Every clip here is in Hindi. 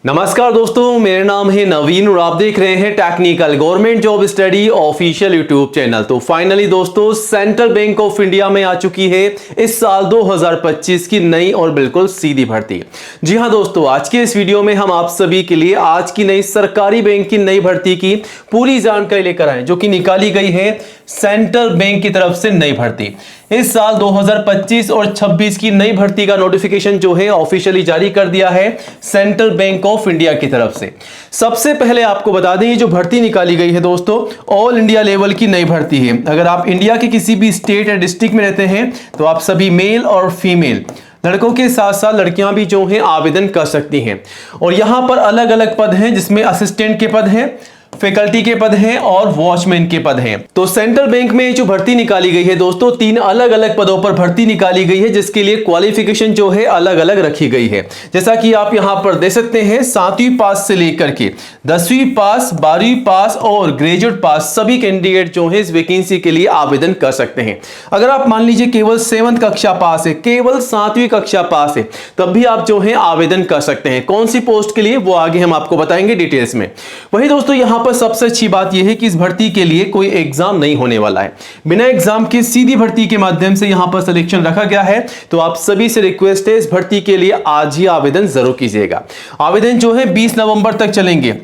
नमस्कार दोस्तों, मेरा नाम है नवीन और आप देख रहे हैं technical government job study official YouTube channel. तो फाइनली दोस्तों, सेंट्रल बैंक ऑफ इंडिया में आ चुकी है इस साल 2025 की नई और बिल्कुल सीधी भर्ती। जी हां दोस्तों, आज के इस वीडियो में हम आप सभी के लिए आज की नई सरकारी बैंक की नई भर्ती की पूरी जानकारी लेकर आए, जो कि निकाली गई है सेंट्रल बैंक की तरफ से नई भर्ती। इस साल 2025 और 26 की नई भर्ती का नोटिफिकेशन जो है ऑफिशियली जारी कर दिया है सेंट्रल बैंक ऑफ इंडिया की तरफ से। सबसे पहले आपको बता दें, ये जो भर्ती निकाली गई है दोस्तों, ऑल इंडिया लेवल की नई भर्ती है। अगर आप इंडिया के किसी भी स्टेट या डिस्ट्रिक्ट में रहते हैं तो आप सभी मेल और फीमेल, लड़कों के साथ साथ लड़कियां भी जो हैं आवेदन कर सकती हैं। और यहां पर अलग अलग पद हैं, जिसमें असिस्टेंट के पद हैं, फैकल्टी के पद हैं और वॉचमैन के पद हैं। तो सेंट्रल बैंक में जो भर्ती निकाली गई है दोस्तों, 3 अलग अलग पदों पर भर्ती निकाली गई है, जिसके लिए क्वालिफिकेशन जो है अलग अलग रखी गई है। जैसा कि आप यहां पर देख सकते हैं, 7वीं पास से लेकर के 10वीं पास, 12वीं पास और ग्रेजुएट पास सभी कैंडिडेट जो है इस वैकेंसी के लिए आवेदन कर सकते हैं। अगर आप मान लीजिए केवल 7th कक्षा पास है, केवल 7वीं कक्षा पास है, तब भी आप जो है आवेदन कर सकते हैं। कौन सी पोस्ट के लिए वो आगे हम आपको बताएंगे डिटेल्स में। वही दोस्तों, यहां पर सबसे अच्छी बात यह है कि इस भर्ती के लिए कोई एग्जाम नहीं होने वाला है। बिना एग्जाम के सीधी भर्ती के माध्यम से यहां पर सिलेक्शन रखा गया है। तो आप सभी से रिक्वेस्ट है, इस भर्ती के लिए आज ही आवेदन जरूर कीजिएगा। आवेदन जो है 20 नवंबर तक चलेंगे।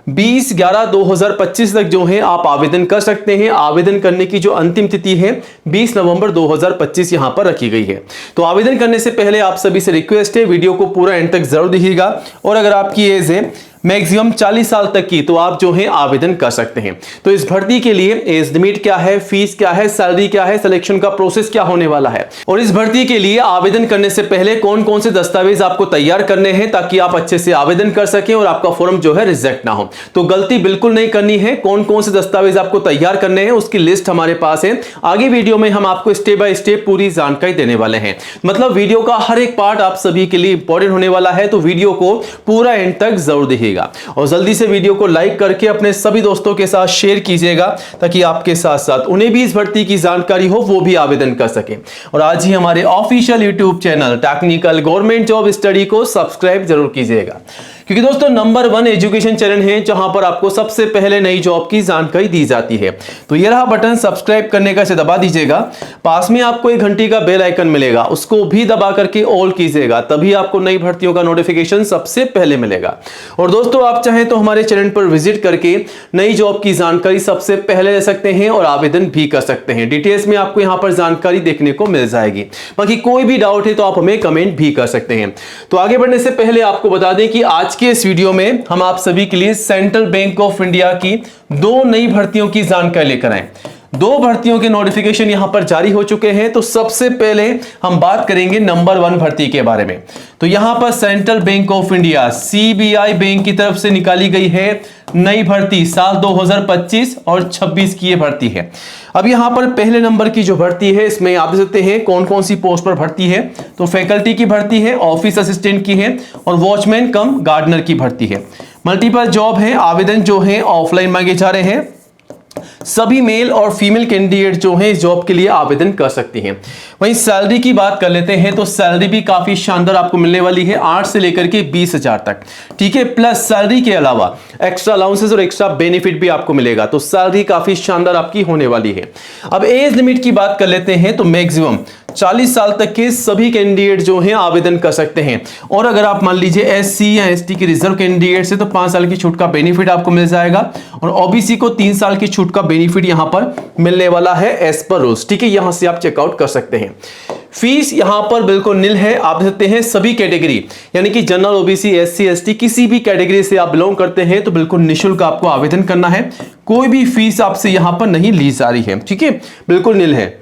20/11/2025 तक जो है आप आवेदन कर सकते हैं। आवेदन करने की जो अंतिम तिथि है 20 नवंबर 2025 यहां पर रखी गई है। तो आवेदन करने से पहले आप सभी से रिक्वेस्ट है, वीडियो को पूरा एंड तक जरूर देखिएगा। और अगर आपकी एज है मैक्सिमम 40 साल तक की, तो आप जो है आवेदन कर सकते हैं। तो इस भर्ती के लिए एज लिमिट क्या है, फीस क्या है, सैलरी क्या है, सिलेक्शन का प्रोसेस क्या होने वाला है, और इस भर्ती के लिए आवेदन करने से पहले कौन कौन से दस्तावेज आपको तैयार करने हैं ताकि आप अच्छे से आवेदन कर सकें और आपका फॉर्म जो है रिजेक्ट ना हो। तो गलती बिल्कुल नहीं करनी है। कौन कौन से दस्तावेज आपको तैयार करने हैं उसकी लिस्ट हमारे पास है। आगे वीडियो में हम आपको स्टेप बाय स्टेप पूरी जानकारी देने वाले हैं। मतलब वीडियो का हर एक पार्ट आप सभी के लिए इंपॉर्टेंट होने वाला है। तो वीडियो को पूरा एंड तक जरूर देखिएगा और जल्दी से वीडियो को लाइक करके अपने सभी दोस्तों के साथ शेयर कीजिएगा, ताकि आपके साथ साथ उन्हें भी इस भर्ती की जानकारी हो, वो भी आवेदन कर सके। और आज ही हमारे official YouTube channel technical government job study को सब्सक्राइब जरूर कीजिएगा, क्योंकि दोस्तों नंबर 1 एजुकेशन चैनल है जहां पर आपको सबसे पहले नई जॉब की जानकारी दी जाती है। तो ये रहा बटन सब्सक्राइब करने का, इसे दबा दीजिएगा। पास में आपको 1 घंटी का बेल आइकन मिलेगा, उसको भी दबा करके ऑल कीजिएगा, तभी आपको नई भर्तियों का नोटिफिकेशन सबसे पहले मिलेगा। और दोस्तों, आप चाहें तो हमारे चैनल पर विजिट करके नई जॉब की जानकारी सबसे पहले ले सकते हैं और आवेदन भी कर सकते हैं। डिटेल्स में आपको यहां पर जानकारी देखने को मिल जाएगी। बाकी कोई भी डाउट है तो आप हमें कमेंट भी कर सकते हैं। तो आगे बढ़ने से पहले आपको बता दें कि आज के इस वीडियो में हम आप सभी के लिए सेंट्रल बैंक ऑफ इंडिया की 2 नई भर्तियों की जानकारी लेकर आए। 2 भर्तियों के नोटिफिकेशन यहां पर जारी हो चुके हैं। तो सबसे पहले हम बात करेंगे नंबर 1 भर्ती के बारे में। तो यहां पर central bank of India CBI bank की तरफ से निकाली गई है नई भर्ती। साल 2025 और 26 की ये भर्ती है। अब यहां पर पहले नंबर की जो भर्ती है, इसमें आप देख सकते हैं कौन कौन सी पोस्ट पर भर्ती है। तो फैकल्टी की भर्ती है, ऑफिस असिस्टेंट की है और वॉचमैन कम गार्डनर की भर्ती है। मल्टीपल जॉब है। आवेदन जो है ऑफलाइन मांगे जा रहे हैं। सभी मेल और फीमेल कैंडिडेट जो हैं इस जॉब के लिए आवेदन कर सकती हैं। वहीं सैलरी की बात कर लेते हैं, तो सैलरी भी काफी शानदार आपको मिलने वाली है, 8 से लेकर के 20,000 तक। ठीक है, प्लस सैलरी के अलावा एक्स्ट्रा अलाउंसेस और एक्स्ट्रा बेनिफिट भी आपको मिलेगा। तो सैलरी काफी शानदार आपकी होने वाली है। अब एज लिमिट की बात कर लेते हैं, तो मैक्सिमम 40 साल तक के सभी कैंडिडेट जो हैं आवेदन कर सकते हैं। और अगर आप मान लीजिए एससी या एसटी के रिजर्व कैंडिडेट से, तो 5 साल की छूट का बेनिफिट आपको मिल जाएगा। और ओबीसी को 3 साल की छूट का बेनिफिट यहां पर मिलने वाला है एज पर रूल्स। ठीक है, यहां से आप चेकआउट कर सकते हैं। फीस यहां पर बिल्कुल निल है। आप देख सकते हैं सभी कैटेगरी, यानी कि जनरल, ओबीसी, एससी, एसटी, किसी भी कैटेगरी से आप बिलोंग करते हैं तो बिल्कुल निःशुल्क आपको आवेदन करना है। कोई भी फीस आपसे यहां पर नहीं ली जा रही है। ठीक है, बिल्कुल निल है।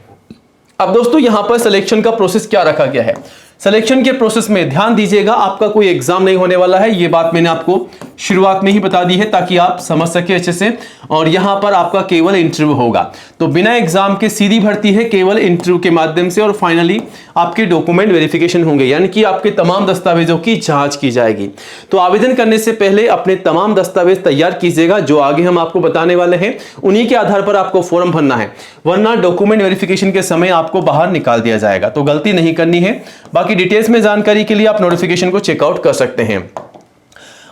अब दोस्तों, यहां पर सिलेक्शन का प्रोसेस क्या रखा गया है। सिलेक्शन के प्रोसेस में ध्यान दीजिएगा, आपका कोई एग्जाम नहीं होने वाला है। ये बात मैंने आपको शुरुआत में ही बता दी है ताकि आप समझ सके अच्छे से। और यहां पर आपका केवल इंटरव्यू होगा। तो बिना एग्जाम के सीधी भर्ती है, केवल इंटरव्यू के माध्यम से। और फाइनली आपके डॉक्यूमेंट वेरिफिकेशन होंगे, यानी कि आपके तमाम दस्तावेजों की जांच की जाएगी। तो आवेदन करने से पहले अपने तमाम दस्तावेज तैयार कीजिएगा, जो आगे हम आपको बताने वाले हैं। उन्हीं के आधार पर आपको फॉर्म भरना है, वरना डॉक्यूमेंट वेरिफिकेशन के समय आपको बाहर निकाल दिया जाएगा। तो गलती नहीं करनी है। बाकी डिटेल्स में जानकारी के लिए आप नोटिफिकेशन को चेकआउट कर सकते हैं।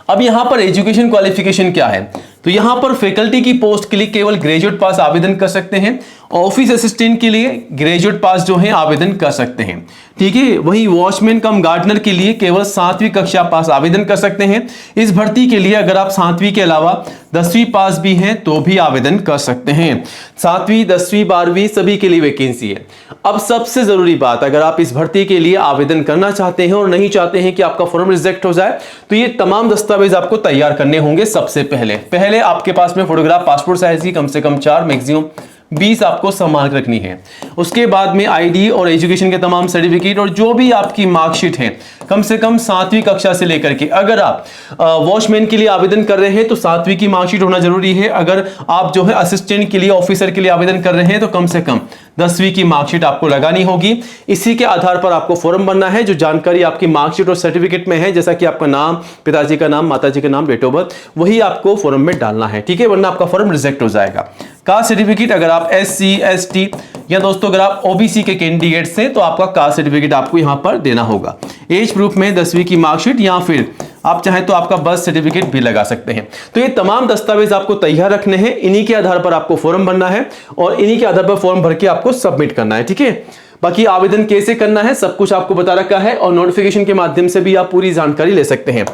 अब यहां पर एजुकेशन क्वालिफिकेशन क्या है, तो यहां पर फैकल्टी की पोस्ट के लिए केवल ग्रेजुएट पास आवेदन कर सकते हैं। ऑफिस असिस्टेंट के लिए ग्रेजुएट पास जो है आवेदन कर सकते हैं, ठीक है। वहीं वॉचमैन कम गार्डनर के लिए केवल 7वीं कक्षा पास आवेदन कर सकते हैं। इस भर्ती के लिए अगर आप 7वीं के अलावा 10वीं पास भी हैं तो भी आवेदन कर सकते हैं। 7वीं 10वीं 12वीं सभी के लिए वैकेंसी है। अब सबसे जरूरी बात, अगर आप इस भर्ती के लिए आवेदन करना चाहते हैं और नहीं चाहते हैं कि आपका फॉर्म रिजेक्ट हो जाए, तो ये तमाम दस्तावेज आपको तैयार करने होंगे। सबसे पहले आपके पास में फोटोग्राफ पासपोर्ट साइज की कम से कम 4 मैक्सिमम 20 आपको संभाल के रखनी है। उसके बाद में आईडी और एजुकेशन के तमाम सर्टिफिकेट और जो भी आपकी मार्कशीट है कम से कम 7वीं कक्षा से लेकर के, अगर आप वॉचमैन के लिए आवेदन कर रहे हैं तो 7वीं की मार्कशीट होना जरूरी है। अगर आप जो है असिस्टेंट के लिए, ऑफिसर के लिए आवेदन कर रहे हैं तो कम से कम 10वीं की मार्कशीट आपको लगानी होगी। इसी के आधार पर आपको फॉर्म भरना है। जो जानकारी आपकी मार्कशीट और सर्टिफिकेट में है, जैसा कि आपका नाम, पिताजी का नाम, माताजी का नाम, डेट ऑफ बर्थ, वही आपको फॉर्म में डालना है, ठीक है, वरना आपका फॉर्म रिजेक्ट हो जाएगा। कास्ट सर्टिफिकेट, अगर आप SC ST या दोस्तों अगर आप OBC के कैंडिडेट्स हैं तो आपका कास्ट सर्टिफिकेट आपको यहां पर देना होगा। एज प्रूफ में 10वीं की मार्कशीट या फिर आप चाहें तो आपका बर्थ सर्टिफिकेट भी लगा सकते हैं। तो ये तमाम दस्तावेज आपको तैयार रखने हैं, इन्हीं के आधार पर आपको फॉर्म भरना है और इन्हीं के आधार पर फॉर्म भर के आपको सबमिट करना है, ठीक है। बाकी आवेदन कैसे करना है सब कुछ आपको बता रखा है और नोटिफिकेशन के माध्यम से भी आप पूरी जानकारी ले सकते हैं।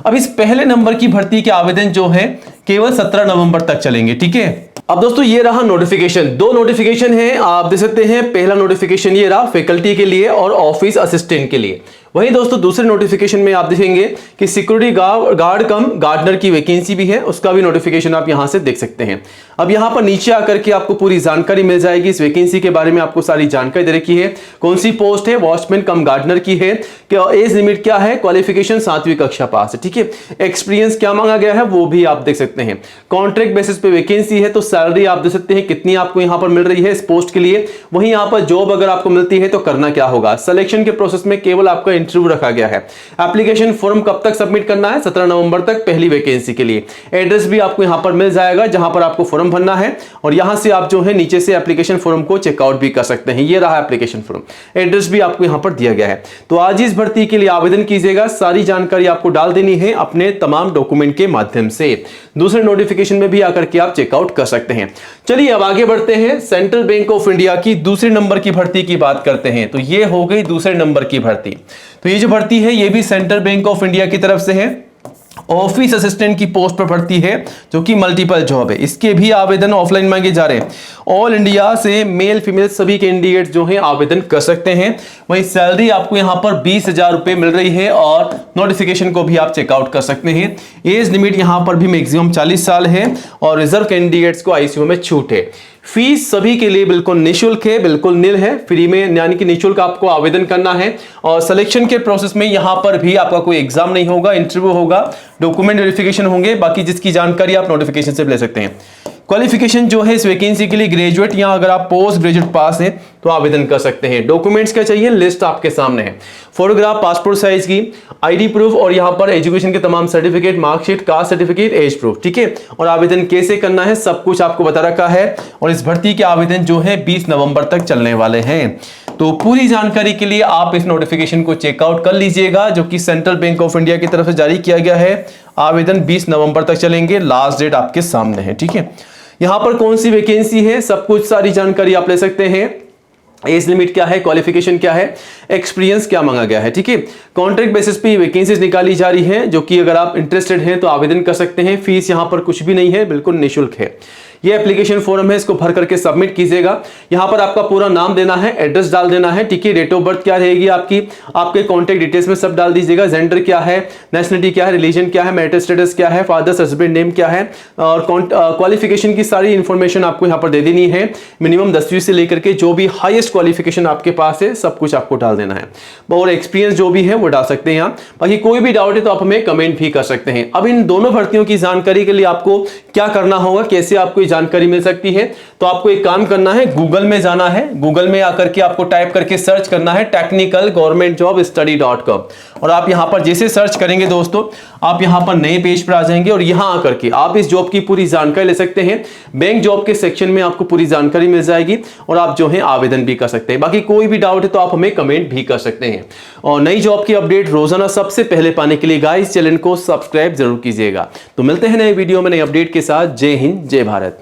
अब इस पहले नंबर की भर्ती के आवेदन जो है केवल 17 नवंबर तक चलेंगे, ठीक है। अब दोस्तों ये रहा नोटिफिकेशन, 2 नोटिफिकेशन है, आप देख सकते हैं। पहला नोटिफिकेशन ये रहा फैकल्टी के लिए और ऑफिस असिस्टेंट के लिए। वहीं दोस्तों दूसरे नोटिफिकेशन में आप देखेंगे कि सिक्योरिटी गार्ड कम गार्डनर की वैकेंसी भी है, उसका भी नोटिफिकेशन आप यहां से देख सकते हैं। अब यहां पर नीचे आकर के आपको पूरी जानकारी मिल जाएगी। इस वैकेंसी के बारे में आपको सारी जानकारी दे रखी है। कौन सी पोस्ट है, वॉचमैन कम गार्डनर की है, एज लिमिट क्या है, क्वालिफिकेशन 7वीं कक्षा पास है, ठीक है। एक्सपीरियंस क्या मांगा गया है वो भी आप देख सकते हैं। कॉन्ट्रैक्ट बेसिस पे वैकेंसी है तो सैलरी आप देख सकते हैं कितनी आपको यहां पर मिल रही है इस पोस्ट के लिए। वहीं यहां पर जॉब अगर आपको मिलती है तो करना क्या होगा। सिलेक्शन के प्रोसेस में केवल आपका इंटरव्यू रखा गया है। एप्लीकेशन फॉर्म कब तक सबमिट करना है, 17 नवंबर तक पहली वैकेंसी के लिए। एड्रेस भी आपको यहां पर मिल जाएगा जहां पर आपको फॉर्म भरना है और यहां से आप जो है नीचे से एप्लीकेशन फॉर्म को चेकआउट भी कर सकते हैं। ये रहा एप्लीकेशन फॉर्म, एड्रेस भी आपको यहां पर दिया गया है। तो आज इस भर्ती के लिए आवेदन कीजिएगा। सारी जानकारी आपको डाल देनी है अपने तमाम डॉक्यूमेंट के माध्यम से। दूसरे नोटिफिकेशन में भी आकर के आप चेकआउट कर सकते हैं। चलिए अब आगे बढ़ते हैं। सेंट्रल बैंक ऑफ इंडिया की दूसरे नंबर की भर्ती की बात करते हैं। तो ये हो गई दूसरे नंबर की भर्ती। तो ये जो भर्ती है ये भी सेंट्रल बैंक ऑफ इंडिया की तरफ से है। ऑफिस असिस्टेंट की पोस्ट पर भर्ती है जो कि मल्टीपल जॉब है। इसके भी आवेदन ऑफलाइन मांगे जा रहे हैं। ऑल इंडिया से मेल फीमेल सभी कैंडिडेट जो हैं आवेदन कर सकते हैं। वहीं सैलरी आपको यहां पर 20,000 रुपए मिल रही है और नोटिफिकेशन को भी आप चेकआउट कर सकते हैं। एज लिमिट यहां पर भी मैक्सिमम 40 साल है और रिजर्व कैंडिडेट्स को आईसीयू में छूट है। फीस सभी के लिए बिल्कुल निःशुल्क है, बिल्कुल निल है, फ्री में, यानी कि निःशुल्क आपको आवेदन करना है। और सिलेक्शन के प्रोसेस में यहां पर भी आपका कोई एग्जाम नहीं होगा, इंटरव्यू होगा, डॉक्यूमेंट वेरिफिकेशन होंगे। बाकी जिसकी जानकारी आप नोटिफिकेशन से ले सकते हैं। क्वालिफिकेशन जो है इस वैकेंसी के लिए ग्रेजुएट या अगर आप पोस्ट ग्रेजुएट पास हैं तो आवेदन कर सकते हैं। डॉक्यूमेंट्स क्या चाहिए, लिस्ट आपके सामने है। फोटोग्राफ पासपोर्ट साइज की, आईडी प्रूफ और यहां पर एजुकेशन के तमाम certificate, marksheet, caste certificate, age proof, ठीक है। और आवेदन कैसे करना है सब कुछ आपको बता रखा है। और इस भर्ती के आवेदन जो है 20 नवंबर तक चलने वाले हैं। तो पूरी जानकारी के लिए आप इस नोटिफिकेशन को चेकआउट कर लीजिएगा जो कि सेंट्रल बैंक ऑफ इंडिया की तरफ से जारी किया गया है। आवेदन 20 नवंबर तक चलेंगे, लास्ट डेट आपके सामने है, ठीक है। यहां पर कौन सी वैकेंसी है सब कुछ सारी जानकारी आप ले सकते हैं। एज लिमिट क्या है, क्वालिफिकेशन क्या है, एक्सपीरियंस क्या मांगा गया है, ठीक है। कॉन्ट्रैक्ट बेसिस पे वैकेंसीज निकाली जा रही है जो कि अगर आप इंटरेस्टेड हैं तो आवेदन कर सकते हैं। फीस यहां पर कुछ भी नहीं है, बिल्कुल निःशुल्क है। ये एप्लीकेशन फॉर्म है, इसको भर करके सबमिट कीजिएगा। यहां पर आपका पूरा नाम देना है, एड्रेस डाल देना है, ठीक है। डेट ऑफ बर्थ क्या रहेगी आपकी, आपके कॉन्टैक्ट डिटेल्स में सब डाल दीजिएगा। जेंडर क्या है, नेशनलिटी क्या है, रिलीजन क्या है, मैरिटल स्टेटस क्या है, फादर्स हस्बैंड नेम क्या है और क्वालिफिकेशन की सारी इंफॉर्मेशन आपको यहां पर दे देनी है। मिनिमम 10वीं से लेकर के जो भी हाईएस्ट क्वालिफिकेशन आपके पास है सब कुछ आपको डाल देना है। और एक्सपीरियंस जो भी है वो डाल सकते हैं आप। बाकी कोई भी डाउट है तो आप हमें कमेंट भी कर सकते हैं। अब इन दोनों भर्तियों की जानकारी के लिए आपको क्या करना होगा, कैसे आपको जानकारी मिल सकती है। तो आपको एक काम करना है, गूगल में जाना है, गूगल में आकर के आपको टाइप करके सर्च करना है technicalgovernmentjobstudy.com, और आप यहां पर जैसे सर्च करेंगे दोस्तों, आप यहां पर नए पेज पर आ जाएंगे और यहां आकर के आप इस जॉब की पूरी जानकारी ले सकते हैं। बैंक जॉब के सेक्शन में आपको पूरी जानकारी मिल जाएगी और आप जो है आवेदन भी कर सकते हैं। बाकी कोई भी डाउट है तो आप हमें कमेंट भी कर सकते हैं। और नई जॉब की अपडेट रोजाना सबसे पहले पाने के लिए गाइस चैनल को सब्सक्राइब जरूर कीजिएगा। तो मिलते हैं नए वीडियो में नई अपडेट के साथ। जय हिंद, जय भारत।